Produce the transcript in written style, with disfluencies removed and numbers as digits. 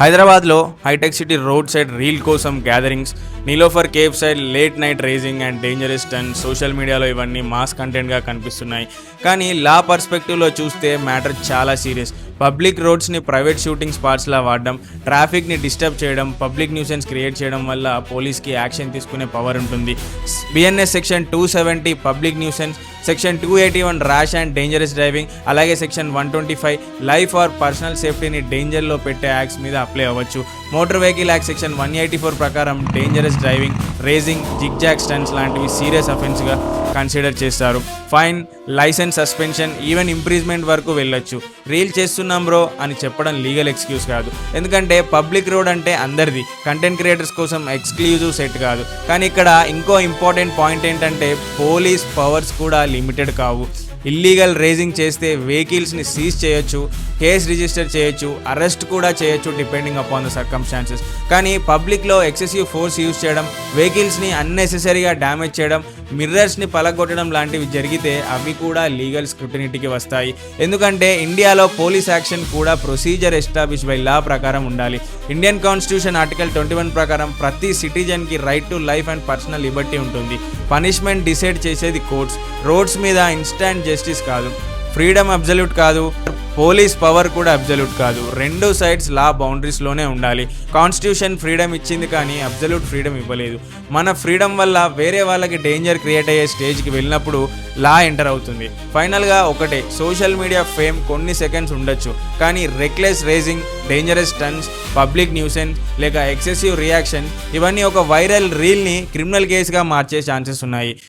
హైదరాబాద్లో hi-tech city road side reel కోసం gatherings, Niloufer cafe side late night racing and dangerous turn social మీడియాలో ఇవన్నీ mass కంటెంట్గా కనిపిస్తున్నాయి. కానీ లా పర్స్పెక్టివ్లో చూస్తే మ్యాటర్ చాలా సీరియస్. పబ్లిక్ రోడ్స్ని ప్రైవేట్ షూటింగ్ స్పాట్స్లా వాడడం, ట్రాఫిక్ని డిస్టర్బ్ చేయడం, పబ్లిక్ న్యూసెన్స్ క్రియేట్ చేయడం వల్ల పోలీస్కి యాక్షన్ తీసుకునే పవర్ ఉంటుంది. BNS section 270 public nuisance, section 281 rash and dangerous driving, అలాగే సెక్షన్ 125 లైఫ్ ఆర్ పర్సనల్ సేఫ్టీని డేంజర్లో పెట్టే యాక్ట్స్ మీద అప్లై అవ్వచ్చు. మోటార్ వెహికల్ యాక్ట్ సెక్షన్ 184 ప్రకారం dangerous driving, racing, zigzag stunts లాంటివి సీరియస్ అఫెన్స్గా కన్సిడర్ చేస్తారు. Fine, licence suspension, even imprisonment వరకు వెళ్ళొచ్చు. రీల్ చేస్తున్నాం బ్రో అని చెప్పడం లీగల్ ఎక్స్క్యూజ్ కాదు, ఎందుకంటే పబ్లిక్ రోడ్ అంటే అందరిది, కంటెంట్ క్రియేటర్స్ కోసం ఎక్స్క్లూజివ్ సెట్ కాదు. కానీ ఇక్కడ ఇంకో ఇంపార్టెంట్ పాయింట్ ఏంటంటే పోలీస్ పవర్స్ కూడా లిమిటెడ్ కావు. ఇల్లీగల్ రేసింగ్ చేస్తే వెహికల్స్ని సీజ్ చేయొచ్చు, కేస్ రిజిస్టర్ చేయొచ్చు, అరెస్ట్ కూడా చేయొచ్చు డిపెండింగ్ అపాన్ ద సర్కమ్స్టాన్సెస్. కానీ పబ్లిక్లో ఎక్సెసివ్ ఫోర్స్ యూజ్ చేయడం, వెహికల్స్ని అన్నెసెసరీగా డ్యామేజ్ చేయడం, మిర్రర్స్ని పలగొట్టడం లాంటివి జరిగితే అవి కూడా లీగల్ స్క్రూటినిటీకి వస్తాయి. ఎందుకంటే ఇండియాలో పోలీస్ యాక్షన్ కూడా ప్రొసీజర్ ఎస్టాబ్లిష్ బై లా ప్రకారం ఉండాలి. ఇండియన్ కాన్స్టిట్యూషన్ ఆర్టికల్ 21 ప్రకారం ప్రతి సిటిజన్కి right to life and personal liberty punishment. పనిష్మెంట్ డిసైడ్ చేసేది కోర్ట్స్. రోడ్స్ మీద ఇన్స్టాంట్ జస్టిస్ కాదు, ఫ్రీడమ్ అబ్జల్యూట్ కాదు, పోలీస్ పవర్ కూడా అబ్జల్యూట్ కాదు. రెండు సైడ్స్ లా బౌండరీస్లోనే ఉండాలి. కాన్స్టిట్యూషన్ ఫ్రీడమ్ ఇచ్చింది కానీ అబ్జల్యూట్ ఫ్రీడమ్ ఇవ్వలేదు. మన ఫ్రీడమ్ వల్ల వేరే వాళ్ళకి డేంజర్ క్రియేట్ అయ్యే స్టేజ్కి వెళ్ళినప్పుడు లా ఎంటర్ అవుతుంది. ఫైనల్గా ఒకటే, సోషల్ మీడియా ఫేమ్ కొన్ని సెకండ్స్ ఉండొచ్చు, కానీ reckless racing, dangerous stunts, public nuisance లేక ఎక్సెసివ్ రియాక్షన్ ఇవన్నీ ఒక వైరల్ రీల్ని క్రిమినల్ కేసుగా మార్చే ఛాన్సెస్ ఉన్నాయి.